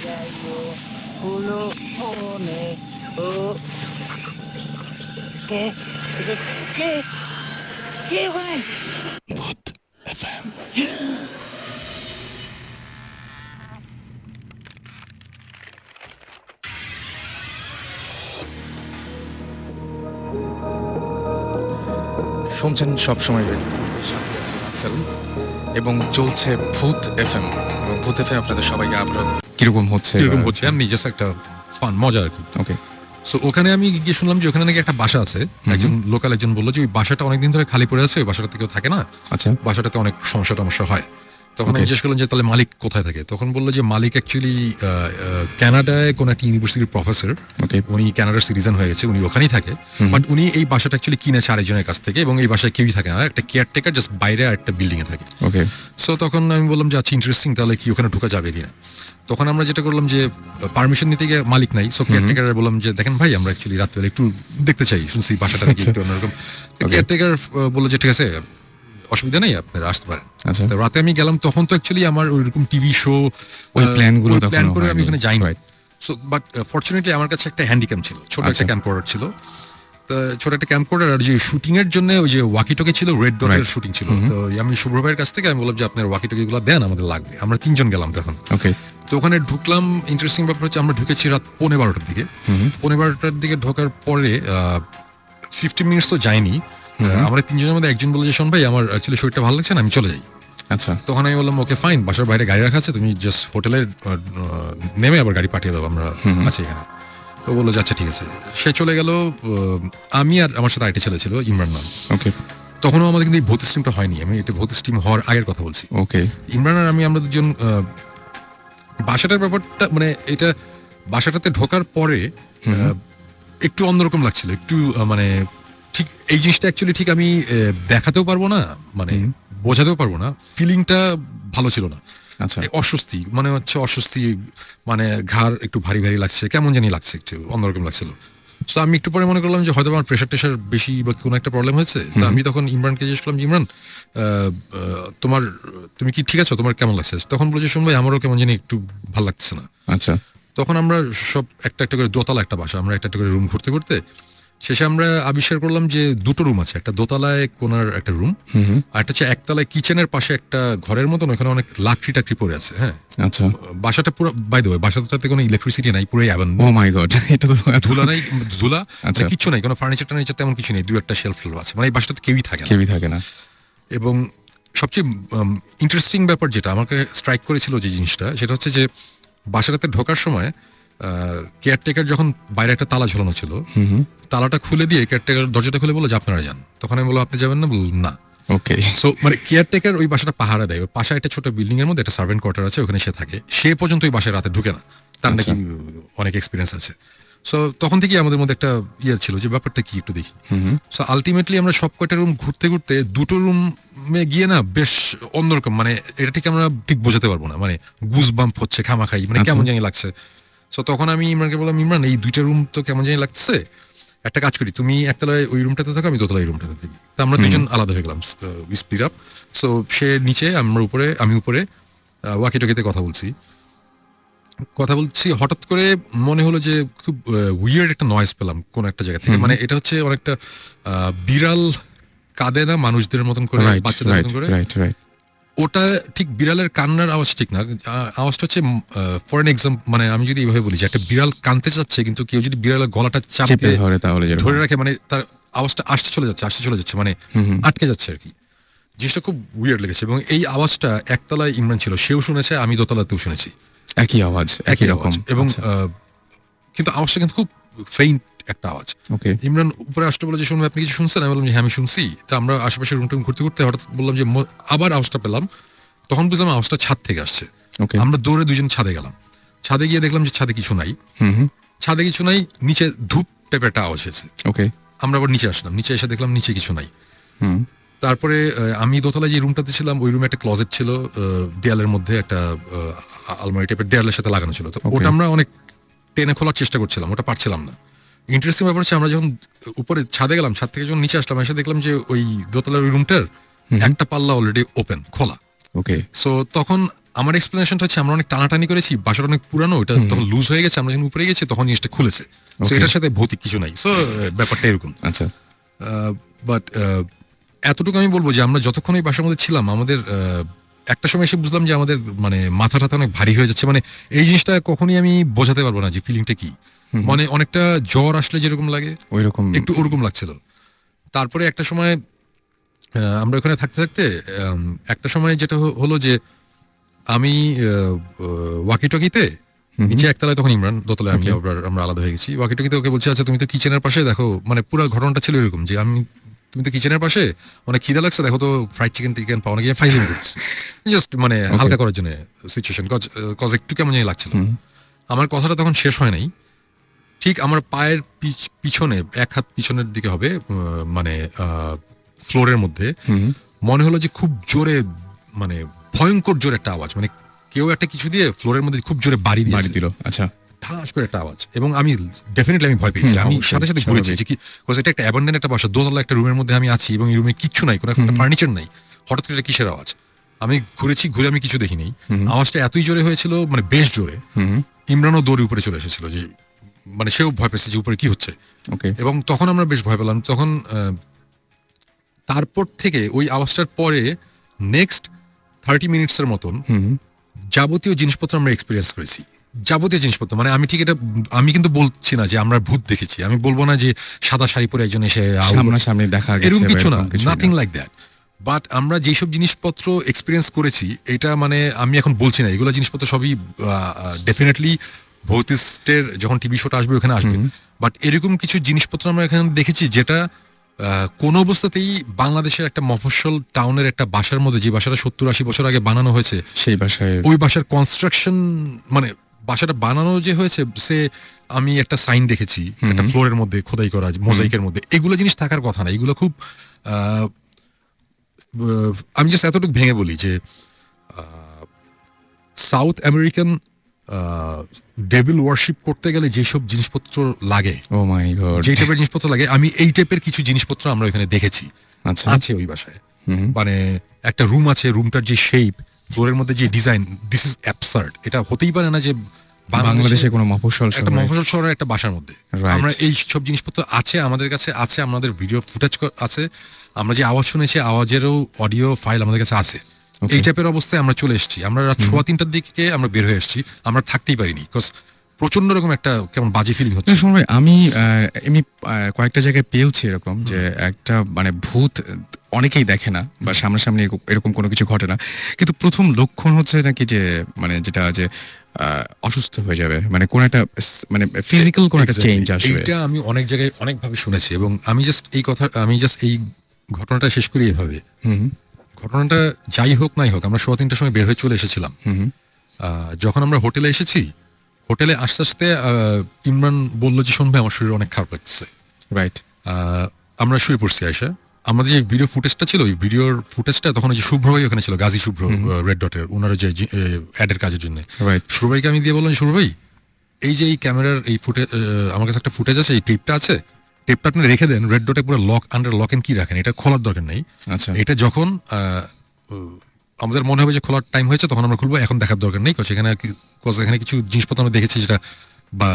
গাইবো হলো মনে ও কে কে কে কে ওখানে ভূত এফএম। শুনছেন সবসময় রেডিও ফোর্থের সাথে আছে রাসেল এবং চলছে ভূত এফএম। এবং ভূত এফএম আপনাদের সবাইকে আপনার কিরকম হচ্ছে এরকম হচ্ছে এমনি জাস্ট একটা ফান মজা আর কি। ওকে সো ওখানে আমি গিয়ে শুনলাম যে ওখানে নাকি একটা বাসা আছে, একজন লোকাল একজন বললো যে ওই বাসাটা অনেকদিন ধরে খালি পড়ে আছে, ওই বাসাটাতে কেউ থাকে না, আচ্ছা বাসাটাতে অনেক সমস্যা টমস্যা হয়। তখন আমি Okay. জিজ্ঞেস করলাম যে তাহলে মালিক কোথায় থাকে, তখন বললো যে মালিক অ্যাকচুয়ালি কানাডায় কোন একটা ইউনিভার্সিটির প্রফেসর, ওকে উনি কানাডার সিটিজেন হয়ে গেছে, উনি ওখানেই থাকে, বাট উনি এই বাসাটা অ্যাকচুয়ালি কিনেছে আরেকজনের কাছ থেকে, এবং এই বাসায় কেউই থাকে না, একটা কেয়ারটেকার জাস্ট বাইরে একটা বিল্ডিং এ থাকে। ওকে সো তখন আমি বললাম যে আচ্ছা ইন্টারেস্টিং, তাহলে কি ওখানে ঢোকা যাবে কিনা। তখন আমরা যেটা করলাম যে পারমিশন নিতে গিয়ে মালিক নাই, সো কেয়ারটেকার বললাম যে দেখেন ভাই আমরা অ্যাকচুয়ালি রাত্রেবেলা একটু দেখতে চাই, শুনছি বাসাটা নাকি একটু অন্যরকম। কেয়ারটেকার বললো যে ঠিক আছে অসুবিধা নেই আপনারা আসতে পারেন। আচ্ছা তো রাতে আমি গেলাম, তখন তো অ্যাকচুয়ালি আমার ওইরকম টিভি শো ওই প্ল্যানগুলো তখনো প্ল্যান করে আমি হয়নি। ওখানে যাইনি। Right. সো বাট ফরচুনেটলি আমার কাছে একটা হ্যান্ডিক্যাম ছিল, ছোট একটা আচ্ছা। ক্যাম্পকর্ডার ছিল, তো ছোট একটা ক্যাম্পকর্ডার, আর যে শুটিং এর জন্য ওই যে ওয়াকি টকি ছিল, রেড ডটের Right. শুটিং ছিল। তো আমি শুভ্র ভাইয়ের কাছ থেকে আমি বললাম যে আপনার ওয়াকি টকি গুলো দেন, আমাদের লাগবে। আমরা 3 জন গেলাম তখন। ওকে তো ওখানে ঢুকলাম, ইন্টারেস্টিং ব্যাপার হচ্ছে আমরা ঢুকেছি রাত 11:15 দিকে। 11:15 দিকে ঢোকার পরে 15 মিনিটস তো যায়নি, আমরা 3 জনের মধ্যে একজন বলল যে শোন ভাই আমার অ্যাকচুয়ালি শরীরটা ভালো লাগছে না, আমি চলে যাই। আচ্ছা তখন আমি বললাম ওকে ফাইন, বাসার বাইরে গাড়ি রাখা আছে, তুমি জাস্ট হোটেলে নেমে আবার গাড়ি পাঠিয়ে দাও, আমরা আছি এখানে। তো বললো যে আচ্ছা ঠিক আছে। সে চলে গেল। আমি আর আমার সাথে আরেকটা ছেলে ছিল, ইমরান নাম। ওকে তখনও আমাদের কিন্তু এই ভূত স্টিমটা হয়নি, আমি এটা ভূত স্টিম হওয়ার আগের কথা বলছি। ওকে ইমরান আর আমি, আমরা দুজন বাসাটার ব্যাপারটা মানে এটা বাসাটাতে ঢোকার পরে একটু অন্যরকম লাগছিল, একটু মানে ঠিক এই জিনিসটা অ্যাকচুয়ালি ঠিক আমি দেখাতেও পারবো না, মানে বোঝাতেও পারবো না, ফিলিংটা ভালো ছিল না। আচ্ছা এই অস্বস্তি মনে হচ্ছে, অস্বস্তি মানে ঘাড় একটু ভারী ভারী লাগছে, কেমন জানি লাগছে, একটু অন্যরকম লাগছিল। তো আমি একটু পরে মনে করলাম যে হয়তো আমার প্রেশার টেশার বেশি বা কোনো একটা প্রবলেম হয়েছে। তো আমি তখন ইমরানকে জিজ্ঞেস করলাম যে ইমরান তোমার, তুমি কি ঠিক আছো, তোমার কেমন লাগছে? তখন বলে যে শুন ভাই আমারও কেমন জানি একটু ভালো লাগছে না। আচ্ছা তখন আমরা সব একটা একটা করে, দোতলা একটা বাসা, আমরা একটা একটা করে রুম ঘুরতে ঘুরতে শেষে আমরা আবিষ্কার করলাম যে দুটো রুম আছে, একটা দোতলায় কোনার একটা রুম, আর একটা হচ্ছে একতলায় কিচেনের পাশে একটা ঘরের মতন, ওখানে অনেক লাকড়ি টাকড়ি পড়ে আছে। হ্যাঁ, আচ্ছা বাসাটা পুরো বাই দ্য ওয়ে, বাসাটাতে কোনো ইলেকট্রিসিটি নাই, পুরো ও মাই গড এটা তো ধুলা নাই, ধুলা আচ্ছা। কিছু নাই, কোনো ফার্নিচার টার্নিচার তেমন কিছু নেই, 2-1টা শেলফ আছে, মানে এই বাসাটাতে কেউই থাকে না। কেউই থাকে না এবং সবচেয়ে ইন্টারেস্টিং ব্যাপার যেটা আমাকে স্ট্রাইক করেছিল যে জিনিসটা, সেটা হচ্ছে যে বাসাটাতে ঢোকার সময় কেয়ারটেকার যখন বাইরে একটা তালা ঝোলানো ছিল, তালাটা খুলে দিয়ে কেয়ারটেকার দরজাটা খুলে বললো যে আপনারা যান। তখন আমি বললাম আপনি যাবেন না? বলল না। ওকে সো মানে কেয়ারটেকার ওই বাসাটা পাহারা দেয়, ওই পাশে একটা ছোট বিল্ডিং এর মধ্যে একটা সার্ভেন্ট কোয়ার্টার আছে, ওখানে সে থাকে, সে পর্যন্ত ওই বাসায় রাতে ঢুকে না, তার নাকি অনেক এক্সপিরিয়েন্স আছে। সো তখন থেকে আমাদের মধ্যে একটা ইয়ে ছিল যে ব্যাপারটা কি একটু দেখি। সো আলটিমেটলি আমরা সব কয়টা রুম ঘুরতে ঘুরতে দুটো রুমে গিয়ে না বেশ অন্যরকম, মানে এটা ঠিক আমরা ঠিক বোঝাতে পারবো না, মানে গুজ বাম্প হচ্ছে খামাখাই, মানে কেমন জানি লাগছে। সো তখন আমি ইমরানকে বললাম ইমরান এই দুইটা রুম তো কেমন জানি লাগছে, একটা কাজ করি, তুমি একতলায় ওই রুমটাতে থাকো, আমি দোতলায় রুমটাতে থাকি। তো আমরা দুজন আলাদা হয়ে গেলাম, স্প্লিট আপ। সো সে নিচে, আমরা উপরে, আমি উপরে ওয়াকি টকিতে কথা বলছি, হঠাৎ করে মনে হলো যে খুব উইয়ার্ড একটা নয়েজ পেলাম কোন একটা জায়গা থেকে, মানে এটা হচ্ছে অনেকটা বিড়াল কাঁদে না মানুষদের মতন করে, রাইট বাচ্চাদের রাইট মতন করে, রাইট রাইট ওটা ঠিক বিড়ালের কান্নার আওয়াজ ঠিক না, আওয়াজটা হচ্ছে ফর এন এক্সাম্পল, মানে আমি যদি এইভাবে বলি যে একটা বিড়াল কাঁদতে চাচ্ছে, কিন্তু কেউ যদি বিড়ালের গলাটা চাপ চেপে দিয়ে ধরে তাহলে যেরকম ধরে রাখে, মানে তার আওয়াজটা আসতে চলে যাচ্ছে, মানে আটকে যাচ্ছে আর কি। জিনিসটা খুব উইয়ার্ড লেগেছে, এবং এই আওয়াজটা একতলায় ইমরান ছিল, সেও শুনেছে, আমি দোতলাতেও শুনেছি, একই আওয়াজ একই রকম আওয়াজ। এবং কিন্তু আওয়াজটা কিন্তু খুব ফেইন্ট একটা আওয়াজ। ওকে ইমরান উপরে আসতে বলে যে শুনবে আপনি কিছু শুনছেন? আমি বললাম যে হ্যাঁ আমি শুনছি। তো আমরা আশেপাশে রুম টুম ঘুরতে ঘুরতে হঠাৎ বললাম যে আবার আওয়াজটা পেলাম, তখন বুঝলাম আওয়াজটা ছাদ থেকে আসছে। ওকে আমরা দৌড়ে দুজন ছাদে গেলাম, ছাদে গিয়ে দেখলাম যে ছাদে কিছু নাই, ছাদে কিছু নাই, নিচে ধূপ টাইপের একটা আওয়াজ হয়েছে। ওকে আমরা আবার নিচে আসলাম, নিচে এসে দেখলাম নিচে কিছু নাই। তারপরে আমি দোতলায় যে রুমটাতে ছিলাম, ওই রুমে একটা ক্লজেট ছিল, দেয়ালের মধ্যে একটা আলমারি টাইপের দেয়ালের সাথে লাগানো ছিল। তো ওটা আমরা অনেক টেনে খোলার চেষ্টা করছিলাম, ওটা পারছিলাম না। ইন্টারেস্টিং ব্যাপার হচ্ছে আমরা যখন উপরে ছাদে গেলাম, ছাদ থেকে যখন নিচে আসলাম, এসে দেখলাম যে ওই দোতলার ওই রুমটার একটা পাল্লা অলরেডি ওপেন, খোলা। ওকে সো তখন আমার এক্সপ্লেনেশনটা হচ্ছে আমরা অনেক টানাটানি করেছি, বাসাটা অনেক পুরানো, ওটা তখন লুজ হয়ে গেছে, আমরা যখন উপরে গেছি তখন জিনিসটা খুলেছে। So Okay. এটার সাথে ভৌতিক কিছু নাই। সো ব্যাপারটা এরকম। আচ্ছা বাট এতটুকু আমি বলবো যে আমরা যতক্ষণ এই বাসার মধ্যে ছিলাম আমাদের একটা সময় এসে বুঝলাম যে আমাদের মানে মাথাটা অনেক ভারী হয়ে যাচ্ছে। মানে এই জিনিসটা কখনই আমি বোঝাতে পারবো না যে ফিলিংটা কি। মানে অনেকটা জ্বর আসলে যেরকম লাগে ওইরকম একটু ওরকম লাগছিল। তারপরে একটা সময় আমরা ওখানে থাকতে থাকতে একটা সময় যেটা হলো যে আমি ওয়াকিটকিতে নিচে একতলায়, তখন ইমরান দোতলায়, আমি আমরা আলাদা হয়ে গেছি। ওয়াকিটকিতে ওকে বলছি আচ্ছা তুমি তো কিচেনের পাশে দেখো, মানে পুরো ঘটনাটা ছিল এরকম যে তুমি তো কিচেনের পাশে অনেক খিদা লাগছে, দেখো তো ফ্রাইড চিকেন টিকেন পাওয়া গিয়ে ফাইলিং করছি জাস্ট মানে হালকা করার জন্য সিচুয়েশন, কজ একটু কেমন জানি লাগছিল। আমার কথাটা তখন শেষ হয় নাই, ঠিক আমার পায়ের পিছনে, এক হাত পিছনের দিকে হবে, মানে ফ্লোরের মধ্যে মনে হলো যে খুব জোরে, মানে ভয়ঙ্কর জোরে একটা আওয়াজ, মানে কেউ একটা কিছু দিয়ে ফ্লোরের মধ্যে খুব জোরে বাড়ি দিল। আচ্ছা ঠাস করে একটা আওয়াজ, এবং আমি ডেফিনেটলি আমি ভয় পেয়েছি। আমি সাথে সাথে ঘুরেছি যে কি, এটা একটা অ্যাবান্ডেন্ট একটা বাসা, দোতলা একটা রুমের মধ্যে আমি আছি এবং এই রুমে কিচ্ছু নাই, কোনো একটা ফার্নিচার নাই, হঠাৎ করে কিসের আওয়াজ। আমি ঘুরেছি, ঘুরে আমি কিছু দেখিনি। আওয়াজটা এতই জোরে হয়েছিল, মানে বেশ জোরে। ইমরানও দৌড়ে উপরে চলে এসেছিল, যে মানে সেও ভয় পেয়েছে যে উপরে কি হচ্ছে। এবং তখন আমরা বেশ ভয় পেলাম। তখন তারপর থেকে ওই আওয়াজটার পরে নেক্সট 30 মিনিটসের মতন যাবতীয় জিনিসপত্র আমরা এক্সপিরিয়েন্স করেছি। যাবতীয় জিনিসপত্র, মানে আমি ঠিক এটা, আমি কিন্তু বলছি না যে আমরা ভূত দেখেছি, আমি বলবো না যে সাদা শাড়ি পরে একজন এসে সামনাসামনি দেখা গেছে, এরকম কিছু না, নাথিং লাইক দ্যাট। বাট আমরা যেসব জিনিসপত্র এক্সপিরিয়েন্স করেছি, এটা মানে আমি এখন বলছি না, এগুলো জিনিসপত্র সবই ডেফিনেটলি ভৌতিস্টের যখন টিভি শোটা আসবে ওখানে আসবে। বাট এরকম কিছু জিনিসপত্র আমরা এখানে দেখেছি যেটা কোন অবস্থাতেই বাংলাদেশের একটা মফস্বল টাউনের একটা বাসার মধ্যে, যে বাসাটা 70-80 বছর আগে বানানো হয়েছে, সেই বাসায়, ওই বাসার কনস্ট্রাকশন, মানে বাসাটা বানানো যে হয়েছে, সে আমি একটা সাইন দেখেছি একটা ফ্লোরের মধ্যে খোদাই করা মোজাইকের মধ্যে, এগুলো জিনিস থাকার কথা না। এগুলো খুব আমি জাস্ট এতটুকু ভেঙে বলি যে সাউথ আমেরিকান ডেভিল ওয়ার্শিপ করতে গেলে যেসব জিনিসপত্র লাগে, ও মাই গড, যে টাইপের জিনিসপত্র লাগে, আমি এই টাইপের কিছু জিনিসপত্র আমরা ওখানে দেখেছি। আচ্ছা আছে ওই বাসায়। মানে একটা রুম আছে, রুমটার যে শেপ, ফ্লোরের মধ্যে যে ডিজাইন, দিস ইজ অ্যাবসার্ড। এটা হতেই পারে না যে বাংলাদেশে কোনো মফস্বল একটা মফস্বল শহরের একটা বাসার মধ্যে আমরা এই সব জিনিসপত্র আছে, আমাদের কাছে আছে, আমাদের ভিডিও ফুটেজ আছে, আমরা যে আওয়াজ শুনেছি আওয়াজেরও অডিও ফাইল আমাদের কাছে আছে। এই টাইপের অবস্থায় আমরা চলে এসেছি। আমরা রাত 3:15টার দিকে আমরা বের হয়ে এসেছি, আমরা থাকতেই পারিনি, বিকজ প্রচন্ড রকম একটা কেমন বাজে ফিলিং হচ্ছে। আমি এমনি কয়েকটা জায়গায় পেয়েছি এরকম যে একটা মানে ভূত অনেকেই দেখে না বা সামনাসামনি এরকম কোনো কিছু ঘটে না, কিন্তু প্রথম লক্ষণ হচ্ছে নাকি যে মানে যেটা যে অসুস্থ হয়ে যাবে, মানে কোন একটা মানে ফিজিক্যাল কোন একটা চেঞ্জ আসবে। এইটা আমি অনেক জায়গায় অনেকভাবে শুনেছি, এবং আমি জাস্ট এই ঘটনাটা শেষ করি এভাবে। ঘটনাটা যাই হোক নাই হোক, আমরা 3:15টার সময় বের হয়ে চলে এসেছিলাম। যখন আমরা হোটেলে এসেছি, হোটেলে আস্তে আস্তে ইমরান বললো যে শুনবে আমার শরীর অনেক খারাপ লাগছে। রাইট। আমরা শুয়ে পড়ছি আয়সা। আমাদের যে ভিডিও ফুটেজটা ছিল, ওই ভিডিওর ফুটেজটা তখন ওই যে শুভ্র ভাই ওখানে ছিল, গাজী শুভ্র, রেড ডটের, ওনারা যে অ্যাডের কাজের জন্য। শুভ্র ভাইকে আমি দিয়ে বললাম, শুভ্র ভাই এই যে এই ক্যামেরার এই ফুটেজ, আমার কাছে একটা ফুটেজ আছে, এই টেপটা আছে, টেপটা আপনি রেখে দেন, রেড ডটে পুরো আন্ডার লক এন্ড কি রাখেন, এটা খোলার দরকার নেই। এটা যখন আমাদের মনে হবে যে খোলার টাইম হয়েছে তখন আমরা খুলবো, এখন দেখার দরকার নেই। এখানে কিছু জিনিসপত্র আমরা দেখেছি যেটা বা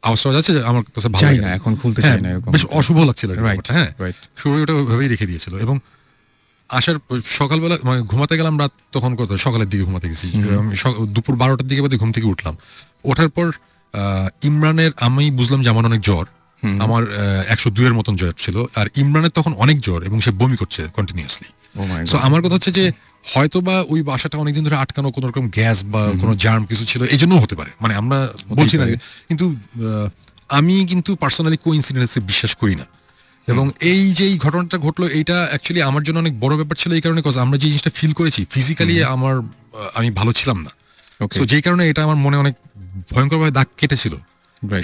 আওয়াজ আছে, আমার কাছে ভালো লাগে না, এখন খুলতে চাই না, বেশ অশুভ লাগছিল। হ্যাঁ, শুরু ওটা ওইভাবেই রেখে দিয়েছিল। এবং আসার সকালবেলা মানে ঘুমাতে গেলাম রাত তখন কত সকালের দিকে ঘুমাতে গেছি, দুপুর 12টার দিকে বাদে ঘুম থেকে উঠলাম। ওঠার পর ইমরানের, আমি বুঝলাম যে আমার অনেক জ্বর, আমার 102-এর মতন জ্বর ছিল, আর ইমরানের তখন অনেক জ্বর এবং সে বমি করছে কন্টিনিউয়াসলি। সো আমার কথা হচ্ছে যে হয়তো বা ওই বাসাটা অনেকদিন ধরে আটকানো, কোন রকম গ্যাস বা কোনো জার্ম কিছু ছিল, এই জন্য হতে পারে, মানে আমরা বলছি না। কিন্তু আমি কিন্তু পার্সোনালি কোইন্সিডেন্সে বিশ্বাস করি না। এবং এই যে এই ঘটনাটা ঘটলো, এইটা অ্যাকচুয়ালি আমার জন্য অনেক বড় ব্যাপার ছিল, এই কারণে আমরা যে জিনিসটা ফিল করেছি ফিজিক্যালি আমি ভালো ছিলাম না, তো যেই কারণে এটা আমার মনে অনেক ভয়ঙ্করভাবে দাগ কেটেছিল।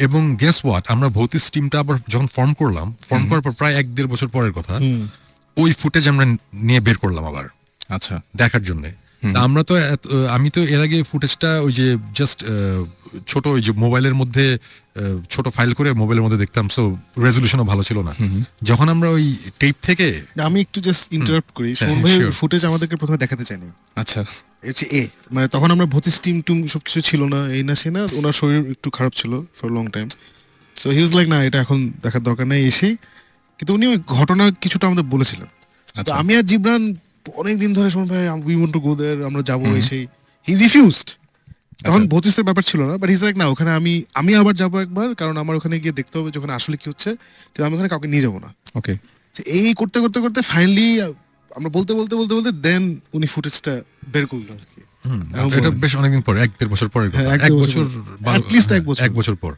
এবং গেস হোয়াট, আমরা ভৌতিক টিমটা আবার যখন ফর্ম করার পর প্রায় 1-1.5 বছর পরের কথা, ওই ফুটেজ আমরা নিয়ে বের করলাম আবার, আচ্ছা, দেখার জন্য। আমরা তো আমি তো এর আগে ফুটেজটা ওই যে জাস্ট ছোট ওই যে মোবাইলের মধ্যে ছোট ফাইল করে মোবাইলের মধ্যে দেখতাম, সো রেজলিউশনও ভালো ছিল না। যখন আমরা ওই টেপ থেকে, আমি একটু জাস্ট ইন্টারাপ্ট করি, সুমন ভাই ফুটেজ আমাদেরকে প্রথমে দেখাতে চাইনি। আচ্ছা, হচ্ছে মানে তখন আমরা ভর্তি স্টিম টুম সবকিছু ছিল না, এই না সে না, ওনার শরীর একটু খারাপ ছিল for long time. So he was like না এটা এখন দেখার দরকার নেই এসে, কিন্তু উনি ওই ঘটনা কিছুটা আমাদের বলেছিলেন। তো আচ্ছা আমি আর জিবরান অনেকদিন ধরে শুনুন ভাই উই ওয়ান্ট টু গো দেয়ার, আমরা যাবো এসেই, হি রিফিউজড। তখন আচ্ছা। ভৌতিসের ব্যাপার ছিল না, বাট হিজ লাইক না ওখানে আমি আবার যাবো একবার, কারণ আমার ওখানে গিয়ে দেখতে হবে যে ওখানে আসলে কি হচ্ছে, কিন্তু আমি ওখানে কাউকে নিয়ে যাবো না। ওকে তো এই করতে করতে করতে ফাইনালি আমরা বলতে বলতে বলতে বলতে দেন উনি ফুটেজটা বের করলো আর কি। এটা বেশ অনেকদিন পর, 1-1.5 বছর পরের কথা। হ্যাঁ, 1 বছর At least 1 বছর। এক বছর পর